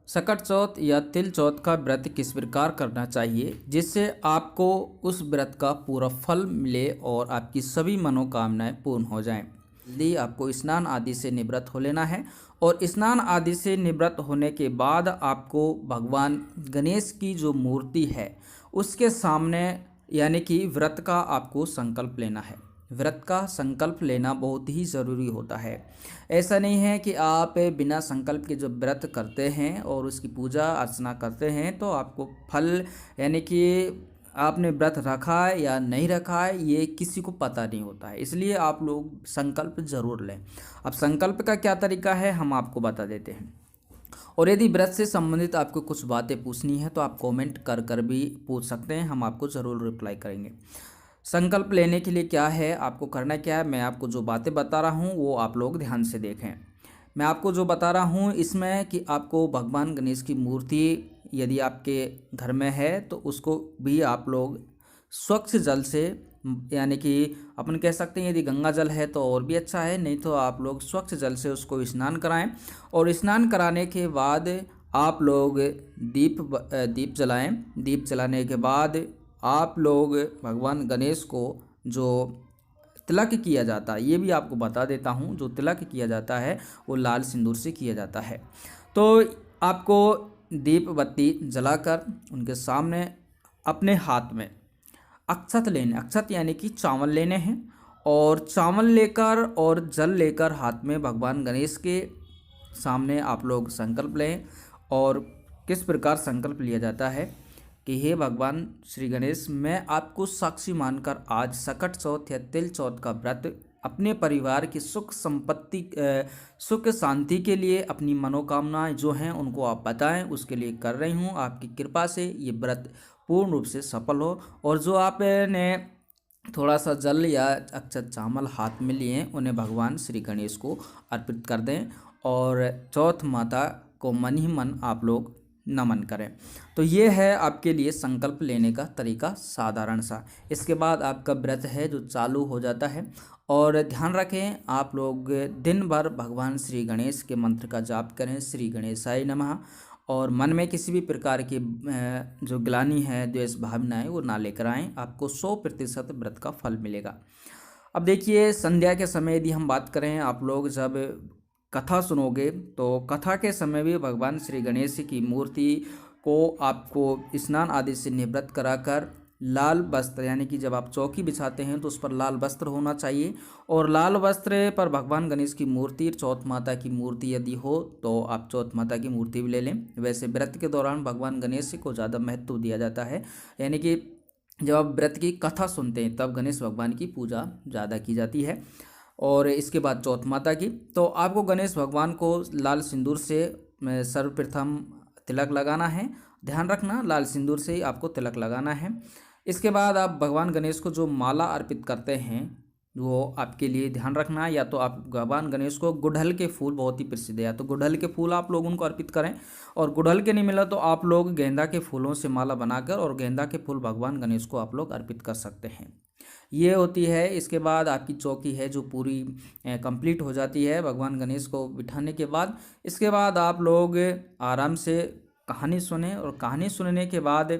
सकट चौथ या तिल चौथ का व्रत किस प्रकार करना चाहिए जिससे आपको उस व्रत का पूरा फल मिले और आपकी सभी मनोकामनाएं पूर्ण हो जाएं। जल्दी आपको स्नान आदि से निवृत्त हो लेना है और स्नान आदि से निवृत्त होने के बाद आपको भगवान गणेश की जो मूर्ति है उसके सामने यानी कि व्रत का आपको संकल्प लेना है। व्रत का संकल्प लेना बहुत ही ज़रूरी होता है। ऐसा नहीं है कि आप बिना संकल्प के जो व्रत करते हैं और उसकी पूजा अर्चना करते हैं तो आपको फल यानी कि आपने व्रत रखा है या नहीं रखा है ये किसी को पता नहीं होता है। इसलिए आप लोग संकल्प ज़रूर लें। अब संकल्प का क्या तरीका है हम आपको बता देते हैं। और यदि व्रत से संबंधित आपको कुछ बातें पूछनी है तो आप कमेंट कर कर भी पूछ सकते हैं, हम आपको ज़रूर रिप्लाई करेंगे। संकल्प लेने के लिए क्या है, आपको करना क्या है, मैं आपको जो बातें बता रहा हूँ वो आप लोग ध्यान से देखें। मैं आपको जो बता रहा हूँ इसमें कि आपको भगवान गणेश की मूर्ति यदि आपके घर में है तो उसको भी आप लोग स्वच्छ जल से यानी कि अपन कह सकते हैं यदि गंगा जल है तो और भी अच्छा है, नहीं तो आप लोग स्वच्छ जल से उसको स्नान कराएं और स्नान कराने के बाद आप लोग दीप जलाएं। दीप जलाने के बाद आप लोग भगवान गणेश को जो तिलक किया जाता है ये भी आपको बता देता हूँ। जो तिलक किया जाता है वो लाल सिंदूर से किया जाता है। तो आपको दीप बत्ती जलाकर उनके सामने अपने हाथ में अक्षत लेने, अक्षत यानी कि चावल लेने हैं और चावल लेकर और जल लेकर हाथ में भगवान गणेश के सामने आप लोग संकल्प लें। और किस प्रकार संकल्प लिया जाता है कि हे भगवान श्री गणेश, मैं आपको साक्षी मानकर आज सकट चौथ या तिल चौथ का व्रत अपने परिवार की सुख संपत्ति सुख शांति के लिए अपनी मनोकामनाएं जो हैं उनको आप बताएं उसके लिए कर रही हूं। आपकी कृपा से ये व्रत पूर्ण रूप से सफल हो। और जो आपने थोड़ा सा जल या अक्षत चावल हाथ में लिए उन्हें भगवान श्री गणेश को अर्पित कर दें और चौथ माता को मन ही मन आप लोग नमन करें। तो ये है आपके लिए संकल्प लेने का तरीका साधारण सा। इसके बाद आपका व्रत है जो चालू हो जाता है। और ध्यान रखें आप लोग दिन भर भगवान श्री गणेश के मंत्र का जाप करें, श्री गणेशाय नमः। और मन में किसी भी प्रकार की जो ग्लानि है, द्वेष भावना है वो ना लेकर आएँ, आपको 100% व्रत का फल मिलेगा। अब देखिए संध्या के समय यदि हम बात करें, आप लोग जब कथा सुनोगे तो कथा के समय भी भगवान श्री गणेश की मूर्ति को आपको स्नान आदि से निवृत्त कराकर लाल वस्त्र यानी कि जब आप चौकी बिछाते हैं तो उस पर लाल वस्त्र होना चाहिए और लाल वस्त्र पर भगवान गणेश की मूर्ति, चौथ माता की मूर्ति यदि हो तो आप चौथ माता की मूर्ति भी ले लें। वैसे व्रत के दौरान भगवान गणेश को ज़्यादा महत्व दिया जाता है, यानी कि जब आप व्रत की कथा सुनते हैं तब गणेश भगवान की पूजा ज़्यादा की जाती है। और इसके बाद चौथ माता की, तो आपको गणेश भगवान को लाल सिंदूर से सर्वप्रथम तिलक लगाना है। ध्यान रखना लाल सिंदूर से ही आपको तिलक लगाना है। इसके बाद आप भगवान गणेश को जो माला अर्पित करते हैं वो आपके लिए ध्यान रखना, या तो आप भगवान गणेश को गुड़हल के फूल बहुत ही प्रसिद्ध है, या तो गुड़हल के फूल आप लोग उनको अर्पित करें और गुड़हल के नहीं मिला तो आप लोग गेंदा के फूलों से माला बनाकर और गेंदा के फूल भगवान गणेश को आप लोग अर्पित कर सकते हैं। ये होती है। इसके बाद आपकी चौकी है जो पूरी कंप्लीट हो जाती है भगवान गणेश को बिठाने के बाद। इसके बाद आप लोग आराम से कहानी सुने और कहानी सुनने के बाद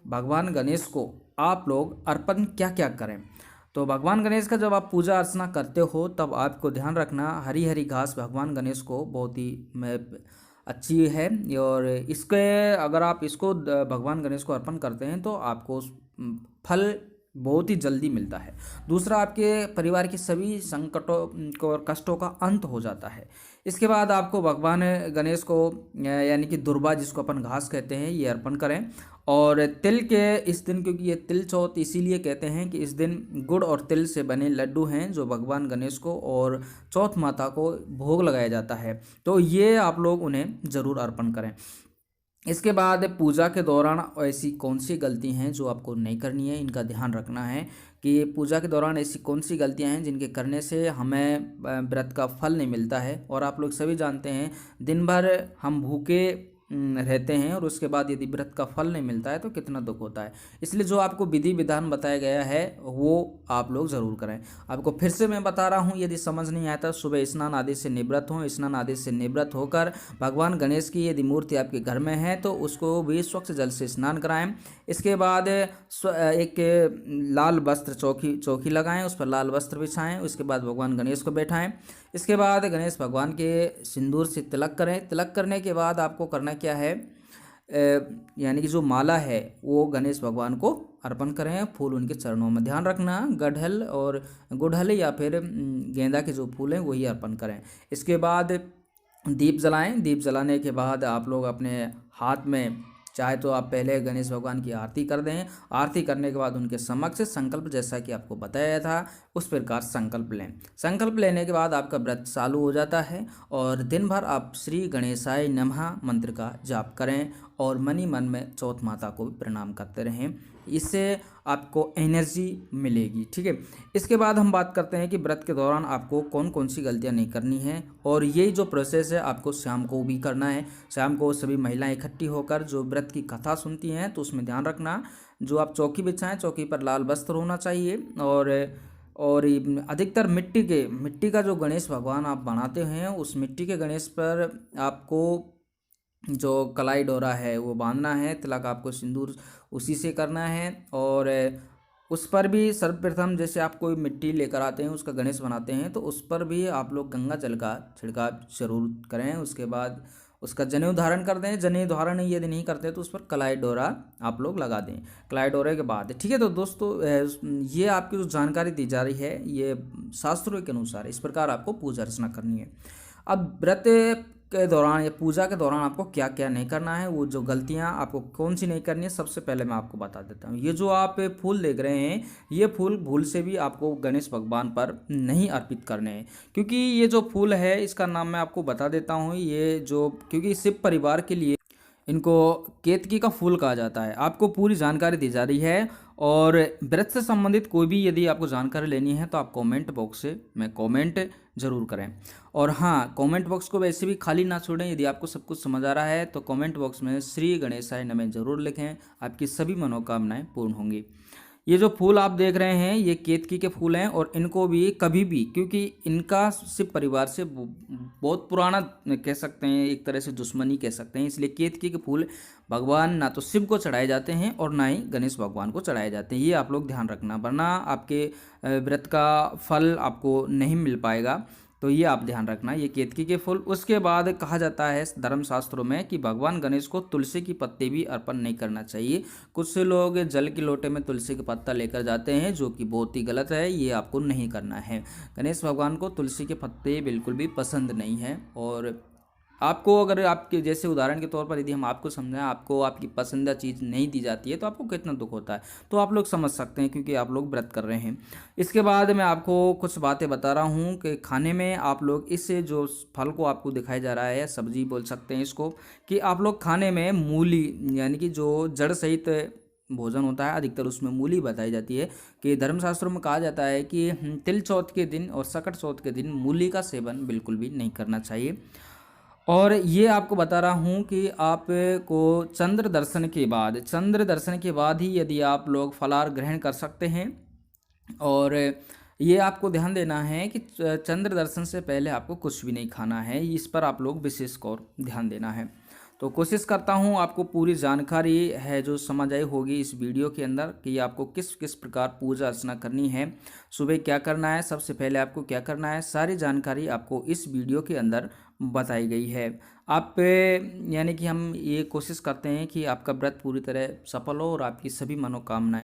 भगवान गणेश को आप लोग अर्पण क्या क्या करें। तो भगवान गणेश का जब आप पूजा अर्चना करते हो तब आपको ध्यान रखना हरी हरी घास भगवान गणेश को बहुत ही अच्छी है और इसके अगर आप इसको भगवान गणेश को अर्पण करते हैं तो आपको फल बहुत ही जल्दी मिलता है। दूसरा, आपके परिवार के सभी संकटों और कष्टों का अंत हो जाता है। इसके बाद आपको भगवान गणेश को यानी कि दुर्वा जिसको अपन घास कहते हैं ये अर्पण करें। और तिल के इस दिन, क्योंकि ये तिल चौथ इसीलिए कहते हैं कि इस दिन गुड़ और तिल से बने लड्डू हैं जो भगवान गणेश को और चौथ माता को भोग लगाया जाता है, तो ये आप लोग उन्हें ज़रूर अर्पण करें। इसके बाद पूजा के दौरान ऐसी कौन सी गलती हैं जो आपको नहीं करनी है, इनका ध्यान रखना है कि पूजा के दौरान ऐसी कौन सी गलतियां हैं जिनके करने से हमें व्रत का फल नहीं मिलता है। और आप लोग सभी जानते हैं दिन भर हम भूखे रहते हैं और उसके बाद यदि व्रत का फल नहीं मिलता है तो कितना दुख होता है। इसलिए जो आपको विधि विधान बताया गया है वो आप लोग ज़रूर करें। आपको फिर से मैं बता रहा हूँ, यदि समझ नहीं आता सुबह स्नान आदि से निवृत्त हों, स्नान आदि से निवृत्त होकर भगवान गणेश की यदि मूर्ति आपके घर में है तो उसको भी स्वच्छ जल से स्नान कराएं। इसके बाद एक लाल वस्त्र चौकी लगाएं, उस पर लाल वस्त्र बिछाएं। उसके बाद भगवान गणेश को बैठाएं। इसके बाद गणेश भगवान के सिंदूर से तिलक करें। तिलक करने के बाद आपको करना क्या है, यानी कि जो माला है वो गणेश भगवान को अर्पण करें, फूल उनके चरणों में। ध्यान रखना गुड़हल या फिर गेंदा के जो फूल हैं वही अर्पण करें। इसके बाद दीप जलाएं। दीप जलाने के बाद आप लोग अपने हाथ में चाहे तो आप पहले गणेश भगवान की आरती कर दें। आरती करने के बाद उनके समक्ष संकल्प, जैसा कि आपको बताया था उस प्रकार संकल्प लें। संकल्प लेने के बाद आपका व्रत चालू हो जाता है और दिन भर आप श्री गणेशाय नमः मंत्र का जाप करें और मनी मन में चौथ माता को भी प्रणाम करते रहें। इससे आपको एनर्जी मिलेगी। ठीक है, इसके बाद हम बात करते हैं कि व्रत के दौरान आपको कौन कौन सी गलतियां नहीं करनी है, और यही जो प्रोसेस है आपको शाम को भी करना है। शाम को सभी महिलाएं इकट्ठी होकर जो व्रत की कथा सुनती हैं तो उसमें ध्यान रखना, जो आप चौकी बिछाएं चौकी पर लाल वस्त्र होना चाहिए, और अधिकतर मिट्टी का जो गणेश भगवान आप बनाते हैं उस मिट्टी के गणेश पर आपको जो कलाई डोरा है वो बांधना है। तिलक आपको सिंदूर उसी से करना है, और उस पर भी सर्वप्रथम जैसे आप कोई मिट्टी लेकर आते हैं उसका गणेश बनाते हैं तो उस पर भी आप लोग गंगा जल का छिड़काव जरूर करें। उसके बाद उसका जनेऊ धारण कर दें। जनेऊ धारण यदि नहीं करते तो उस पर कलाई डोरा आप लोग लगा दें। कलाई डोरे के बाद ठीक है। तो दोस्तों ये आपकी जो जानकारी दी जा रही है ये शास्त्रों के अनुसार इस प्रकार आपको पूजा अर्चना करनी है। अब व्रत के दौरान या पूजा के दौरान आपको क्या क्या नहीं करना है, वो जो गलतियां आपको कौन सी नहीं करनी है, सबसे पहले मैं आपको बता देता हूँ। ये जो आप फूल देख रहे हैं ये फूल भूल से भी आपको गणेश भगवान पर नहीं अर्पित करने हैं, क्योंकि ये जो फूल है इसका नाम मैं आपको बता देता हूँ। ये जो क्योंकि शिव परिवार के लिए इनको केतकी का फूल कहा जाता है। आपको पूरी जानकारी दी जा रही है, और व्रत से संबंधित कोई भी यदि आपको जानकारी लेनी है तो आप कमेंट बॉक्स में कमेंट जरूर करें। और हाँ, कमेंट बॉक्स को वैसे भी खाली ना छोड़ें। यदि आपको सब कुछ समझ आ रहा है तो कमेंट बॉक्स में श्री गणेशाय नमः जरूर लिखें, आपकी सभी मनोकामनाएं पूर्ण होंगी। ये जो फूल आप देख रहे हैं ये केतकी के फूल हैं, और इनको भी कभी भी, क्योंकि इनका शिव परिवार से बहुत पुराना कह सकते हैं, एक तरह से दुश्मनी कह सकते हैं, इसलिए केतकी के फूल भगवान ना तो शिव को चढ़ाए जाते हैं और ना ही गणेश भगवान को चढ़ाए जाते हैं। ये आप लोग ध्यान रखना, वरना आपके व्रत का फल आपको नहीं मिल पाएगा। तो ये आप ध्यान रखना, ये केतकी के फूल। उसके बाद कहा जाता है धर्मशास्त्रों में कि भगवान गणेश को तुलसी की पत्ते भी अर्पण नहीं करना चाहिए। कुछ से लोग जल के लोटे में तुलसी का पत्ता लेकर जाते हैं, जो कि बहुत ही गलत है। ये आपको नहीं करना है। गणेश भगवान को तुलसी के पत्ते बिल्कुल भी पसंद नहीं है। और आपको अगर आपके जैसे उदाहरण के तौर पर यदि हम आपको समझाएं, आपको आपकी पसंदीदा चीज़ नहीं दी जाती है तो आपको कितना दुख होता है, तो आप लोग समझ सकते हैं, क्योंकि आप लोग व्रत कर रहे हैं। इसके बाद मैं आपको कुछ बातें बता रहा हूँ कि खाने में आप लोग इससे जो फल को आपको दिखाया जा रहा है, सब्जी बोल सकते हैं इसको, कि आप लोग खाने में मूली यानी कि जो जड़ सहित भोजन होता है अधिकतर उसमें मूली बताई जाती है। कि धर्मशास्त्रों में कहा जाता है कि तिल चौथ के दिन और सकट चौथ के दिन मूली का सेवन बिल्कुल भी नहीं करना चाहिए। और ये आपको बता रहा हूँ कि आपको चंद्र दर्शन के बाद ही यदि आप लोग फलाहार ग्रहण कर सकते हैं। और ये आपको ध्यान देना है कि चंद्र दर्शन से पहले आपको कुछ भी नहीं खाना है। इस पर आप लोग विशेष और ध्यान देना है। तो कोशिश करता हूँ आपको पूरी जानकारी है जो समझ आई होगी इस वीडियो के अंदर, कि आपको किस किस प्रकार पूजा अर्चना करनी है, सुबह क्या करना है, सबसे पहले आपको क्या करना है, सारी जानकारी आपको इस वीडियो के अंदर बताई गई है। आप यानी कि हम ये कोशिश करते हैं कि आपका व्रत पूरी तरह सफल हो और आपकी सभी मनोकामनाएं